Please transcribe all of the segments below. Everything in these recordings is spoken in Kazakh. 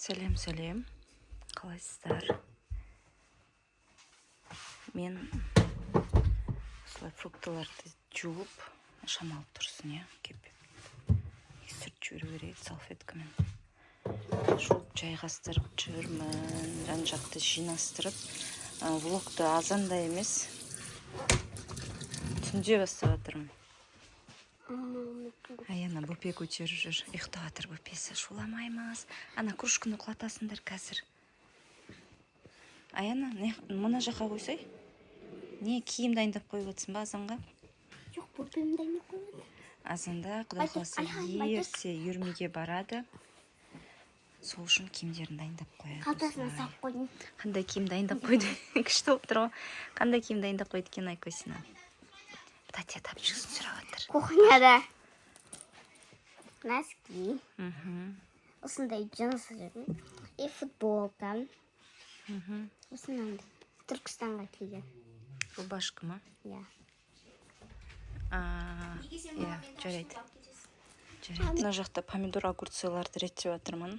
Сәлем. Қалайсыздар? Мен осылай фруктыларды жуып, шамалып тұрсын, кеп. Сүрт жіберу керек салфеткамен. Жуып жайғастырып жүрмін, жан-жақты жинастырып. Влогты азанда емес. Түнде бастап жатырмын. Аяна бөпе көтеріп жүр. Ұйықтап жатыр бөпесі. Шуламаймыз. Ана кружканы құлатасыңдар қазір. Аяна, мына жаққа қойсай. Не киім дайындап қойып отырсың ба азанға? Жоқ, бөпем дайындап қойып. Азанда Құдай қаласа ерте үйірмеге барады. Сол үшін киімдерін дайындап қояды. Қалтасына салып қойдым. Қандай киім дайындап қойды? Күшті болып тұр ғой. Қандай киім дайындап қойды екен Айкосина? Татья тапшысын сұрап жатыр. Кухняда носки. Осындай джинсы жүрген. И футболка. Осындай Түркістанға киген. Рубашка ма? Иә. Иә, жарайды. Мына жақта помидор огурцыларды реттеп жатырмын.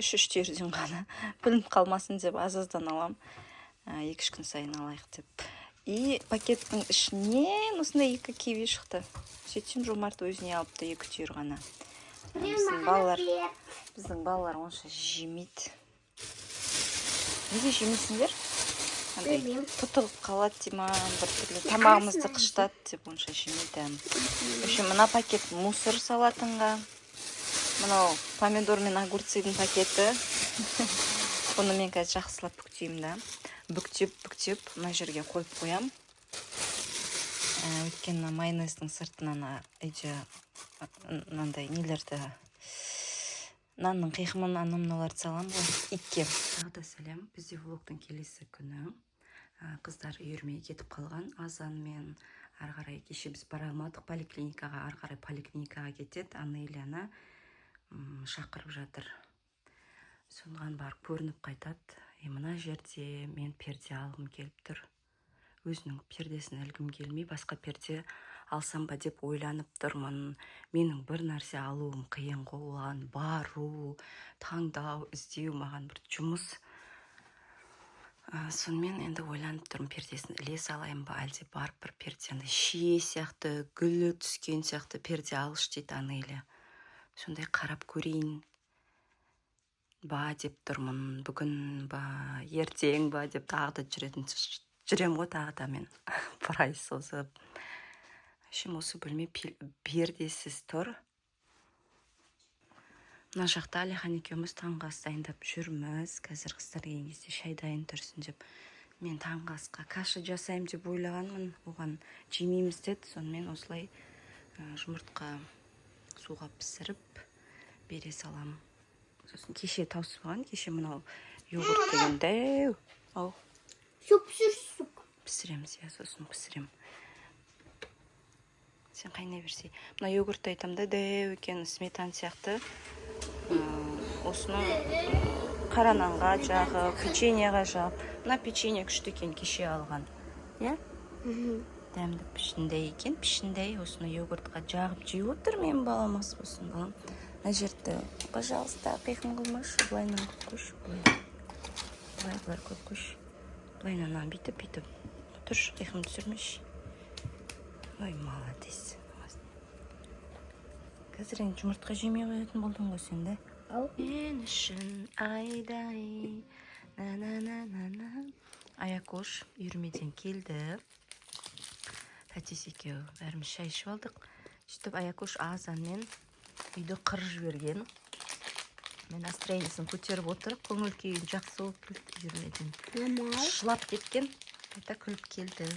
Үш-үштерден ғана білініп қалмасын деп азаздан алам. 2-3 күн сайын алайық деп. И пакеттің ішінен осындай 2 киви шықты. Сөйтсем Жомарт өзіне алыпты 2 түйір ғана. Біздің балалар онша жемейді. Неге жемейсіңдер? Тұтығып қалады дейма, бір түрлі тамағымызды қыштады деп онша жемейді. Мына пакет мусор салатынға. Мынау помидор мен огурцидың пакеті. Бұны мен қазір жақсылап бүктеймін да. Бүктеп, мына жерге қойып қоям. Өйткені майонездің сыртынан үйде мынандай нелерді, нанның қиқымын анымналарды салам ғой. Итке. Тағы да сәлем. Бізде влогтың келесі күні. Қыздар үйірмеге кетіп қалған. Азанмен арғарай кеше біз бара алмадық поликлиникаға, арғарай поликлиникаға кетеді. Анна шақырып жатыр. Сонған барып көрініп қайтады. Мына жерде мен перде алғым келіп тұр. Өзінің пердесін ілгім келмей, басқа перде алсам ба деп ойланып тұрмын. Менің бір нәрсе алуым қиын оған бару, таңдау, іздеу маған бір жұмыс. Сонымен енді ойланып тұрмын, пердесін іле салайын ба, әлде барып бір пердені шие сияқты, гүлі түскен сияқты перде алыш дейді Анеля. Сондай қарап көрейін ба деп тұрмын. Бүгін ба, ертең ба деп тағы да жүрем ғой тағы да мен. Бір ай созып. Осы бөлме пердесіз тұр. Мына жақта Алихан екеуміз таңғы ас дайындап жүрміз. Қазір қыздар келген кезде шай дайын тұрсын деп. Мен таңғы асқа каша жасайым деп ойлағанмын. Оған жемейміз деді. Сонымен осылай жұмыртқа суға пісіріп бере салам. Сосын кеше таусып алған. Кеше мынау йогурт деген дәу. Пісіреміз, сосын пісірем. Сен қайнай берсей. Мына йогуртты айтам да дәу екен, сметан сияқты. Осыны қара нанға жағып, печеньеға жағып. Мына печенье күшті екен, кеше алған. Дәмді пішіндей екен, пішіндей. Осыны йогуртқа жағып жей отыр, мен баламас болсын балам. Мына жерді, пожалуйста, қиқым қылмаш. Былайынан көп көш. Былай көп көш. Былайынан бүйтіп. Тұрш, қиқым түсірмеш. Ой, молодец. Қазір енді жұмыртқа жемей қоятын болдың ғой сен де. Мен үшін айдай. Аякош үйірмеден келді. Тәтес екеу бәріміз шай ішіп алдық. Сөйтіп Аякош азанмен үйді қырып жіберген. Мен настроениесін көтеріп отырып, көңіл күйін жақсы болып келді үйірмеден. Шылап кеткен, қайта күліп келді.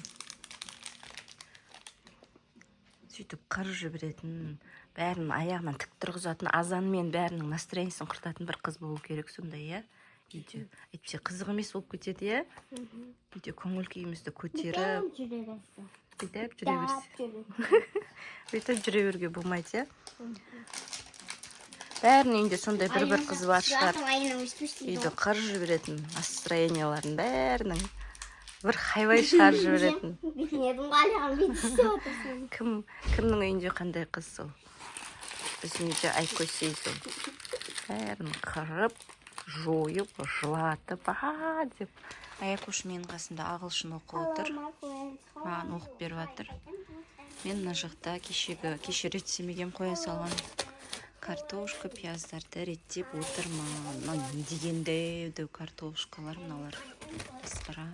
Сөйтіп қырып жіберетін, бәрінің аяғынан тік тұрғызатын, азанмен бәрінің настроениесін құртатын бір қыз болу керек сондай, үйде. Әйтпесе қызық емес болып кетеді, үйде көңіл күйімізді көтеріп, бүйтіп жүре берсе. Бүйтіп жүре беруге болмайды, бәрінің үйінде сондай бір қыз бар шығар. Үйді қырып жіберетін, настроенияларын бәрінің бір хайвай шығарып жіберетін. Кімнің үйінде қандай қыз сол? Біздің үйде Айкосей сол. Бәрін қырып жойып жылатып деп Аякуш менің қасымда ағылшын оқып отыр, маған оқып беріп жатыр. Мен мына жақта кеше реттемеген қоя салған картошка пияздарды реттеп отырмын. Не дегенде картошкалар мыналар масқара.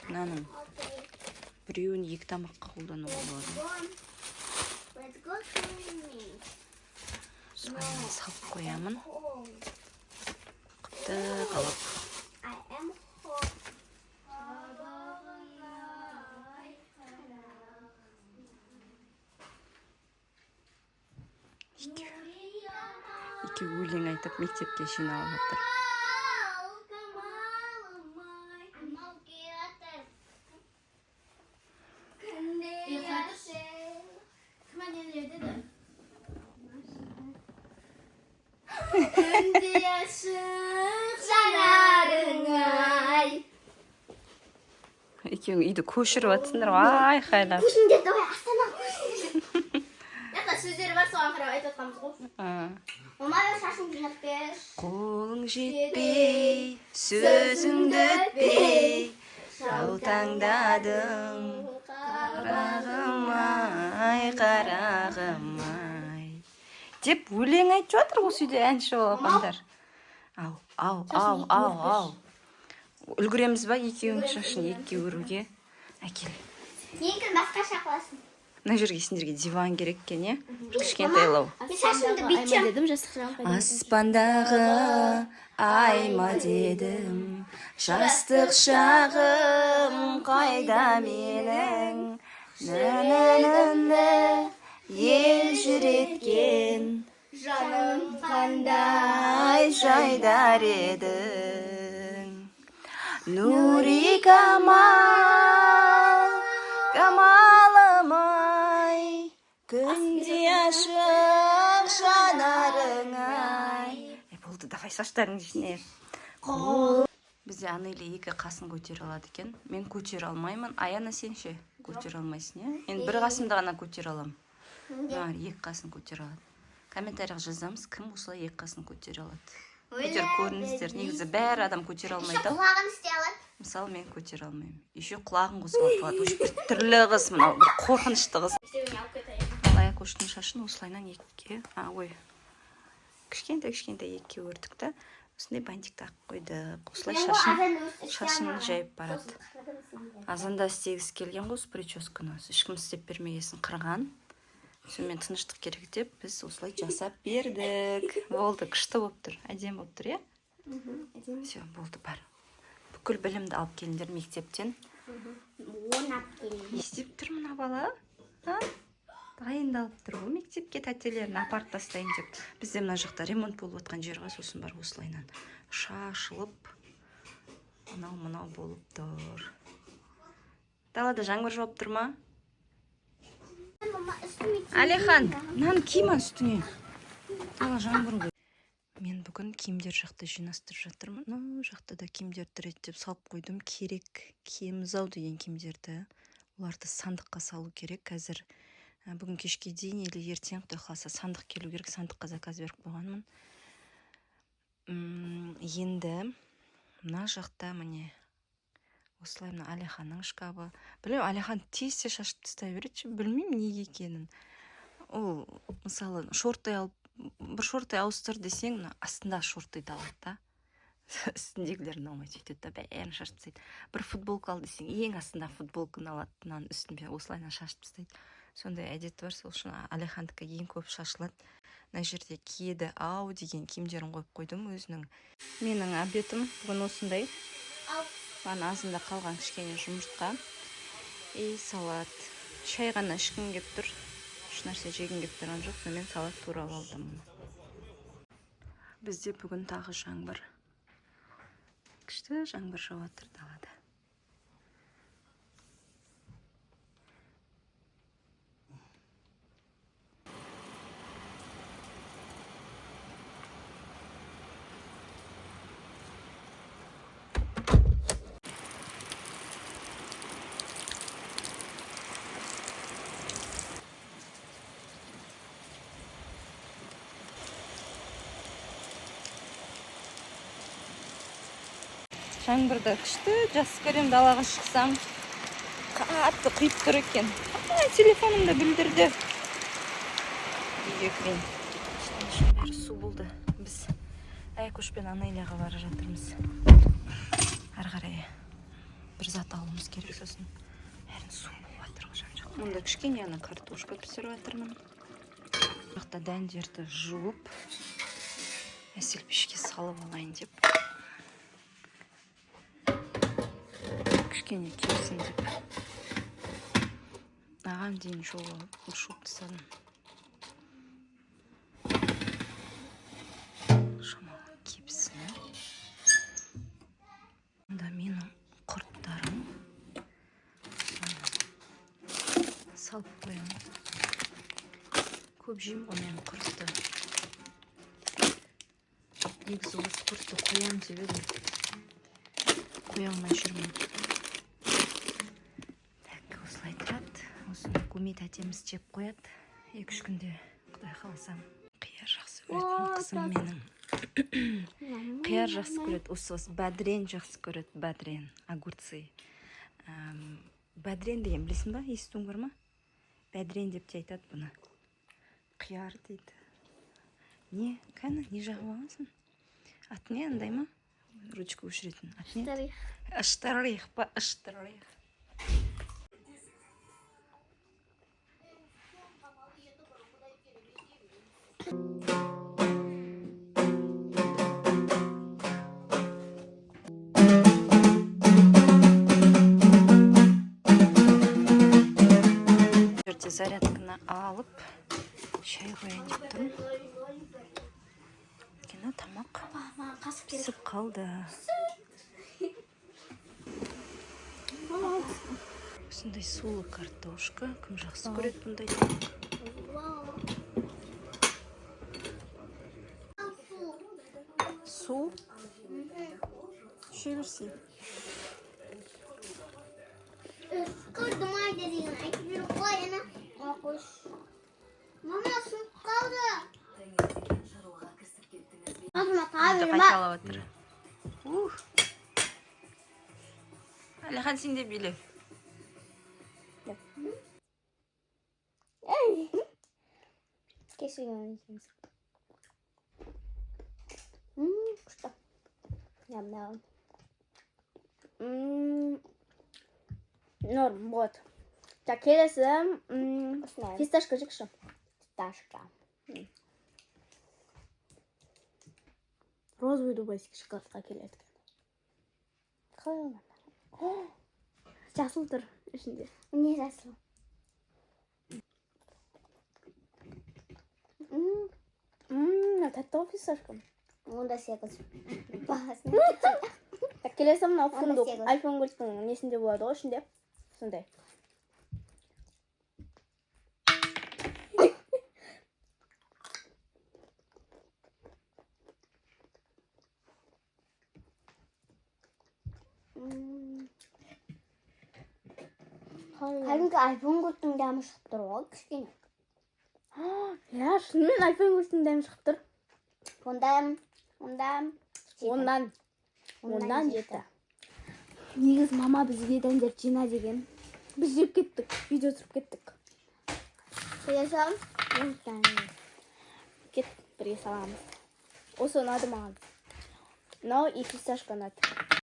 Мынаның біреуін екі тамаққа қолдануға болады. Соны салып қоямын. Құтты қалып. Екі өлең айтып мектепке жиналып жатыр. Екеуің үйді көшіріп жатсыңдар, айқайлап. көшіндерді ой астана жақта сөздері бар соған қарап айтып жатқанбыз ғой. Маманың шашын жинап бер. Қолың жетпей, сөзіңді өтпей, жаутаңдадың, қарағым-ай. Деп өлең айтып жатыр осы үйде әнші болғандар. Ау. Үлгіреміз ба екеуің шашын екке өруге? Әкел. Ең басқаша қыласың. Мына жерге сендерге диван керек екен, е? Кішкентайлау. Мен шашымды бүйтсем. Аспандағы айма дедім, жастық шағым қайда менің, нәнәнәнә ел жүреткен, Жаным қандай жайдар едің. Нури камалым-ай, күнде ашық жанарың-ай. Болды, давай саштарыңды жіне. Бізде Анели екі қасын көтер алады екен. Мен көтер алмаймын. Аяна сен ше көтер алмайсың, е? Мен бір қасымды ғана көтер алам. Екі қасын көтер алады. Комментарияға жазамыз, кім осылай екі қасын көтер алады. Көтер көріңіздер. Негізі бәрі адам көтер алмайды. құлағын істей алады. Мысалы, мен көтер алмаймын. Еще құлағын қосып алады. Бір түрлі қыз, мынау бір қорқынышты қыз. Ал Аякуштың шашын осылайнан екіге, кішкентай екіге өрдік та, осындай бантик тағып қойдық. Осылай шашын жайып барады. Азанда істегісі келген ғой, прическаны. Ешкім істеп бермегесін қырған. Сонымен тыныштық керек деп, біз осылай жасап бердік. Болды, күшті болып тұр. Әдем болып тұр, е? Все, болды, бар. Бүкіл білімді алып келіндер мектептен. Не істеп тұр мына бала? Дайындалып тұр ғой мектепке тәтелерін апарып тастайын деп. Бізде мына жақта ремонт болып отқан жерға сосын бар осылайнан шашылып, мынау болып тұр. Далада жаңбыр жауып тұр ма? Алихан, мынаны кима үстіңе. Дала жаңбыр ғой. Мен бүгін киімдер жақты жинастырып жатырмын. Мынау жақта да киімдерді реттеп салып қойдым. Керек киеміз-ау деген киімдерді. Оларды сандыққа салу керек. Қазір бүгін кешке дейін или ертең құдай қаласа сандық келу керек. Сандыққа заказ беріп қойғанмын. Енді мына жақта міне осылай мына Алиханның шкабы. Білем, Алихан тезсе шашып тастай береді. Білмеймін неге екенін. Ол мысалы бір шортай ауыстыр десең, астында шортайды алады да. Үстіндегілерін алмай сөйтеді да, бәрін шашып тастайды. Бір футболка ал десең, ең астында футболканы алады, мынаның үстінде осылайынан шашып тастайды. Сондай әдеті бар, сол үшін Алихандікі ең көп шашылады. Мына жерде киеді ау деген киімдерін қойып қойдым өзінің. Менің обедім бүгін осындай. Маған азында қалған кішкене жұмыртқа и салат. Шай ғана ішкім кеп тұр. Ешнәрсе жегім кеп тұрған жоқ, сонымен салат турап алдым. Бізде бүгін тағы жаңбыр. Күшті жаңбыр жауып тұр далада. жаңбырда күшті жақсы көремін, далаға шықсам қатты құйып тұр екен. Телефонымда білдірді. Үйекпен бері су болды. Біз Аякөшпен Анайлияға бара жатырмыз. Ары қарай бір зат алуымыз керек, сосын бәрін су болып жатыр ғой жан-жақ. Мұнда кішкене ана картошка пісіріп жатырмын. Жақта дәндерді жуып, әсел пешке салып алайын деп. Кішкене келсін деп. Ағам дейін жуып тастадым. Шамалы кепсін. Мұнда менің құрттарым. Салып қоямын. Көп жеймін ғой мен құртты. Негізі осы құртты қоям деп едім. Қоя алмай жүрмін. Так, осылай тұрады. Осыны көмет әтеміз жеп қояды. 2-3 күнде, құдай қаласам. Қияр жақсы көретін қызым менің. Қияр жақсы көреді. Осы бәдрен жақсы көреді. Бәдрен, огурцы. Бәдрен деген білесің ба? Естуің бар ма? Бәдрен деп те айтады бұны. Қияр дейді. Не? Кәні, не жағып алғансың? Аты не, андай ма? Ручка өшіретін. Аты не? Ыштарих па? Ыштарих. Жерде зарядканы алып, шай қояйын деп тұрмын. Кені тамақ пісіп қалды. Осындай сулы картошка. Кім жақсы көреді бұндай тамақ? Су? Іше берсей. Kırdım aydarıyım. Bir koyana. Koş. Mama su kaldı. Azma tabi bak. Қайталап отыр. Әлихан, сен де биле. Kesin Kuşta. Yam yam. Норм, вот. Так, келесі фисташка жікші. Фисташка. Розовый дубайский шоколадқа келеді. Қалай олар? Жасыл тұр ішінде. Не жасыл? Тәтті ғой фисташка. Онда сегіз. Так, келесі мынау фундук. Альпенгольдтың несінде болады ғой ішінде. Сондай. Кәдімгі альпенгольдтың дәмі шығып тұр ғой, кішкене. Я, шынымен альпенгольдтың дәмі шығып тұр. Ондан жеті. Негіз мама бізге дәндер жина деген. Біз жеп кеттік, видео түсіріп кеттік. Келесем? Кет, бірге саламыз. Осы ұнады маған. Мынау и фисташка ұнады.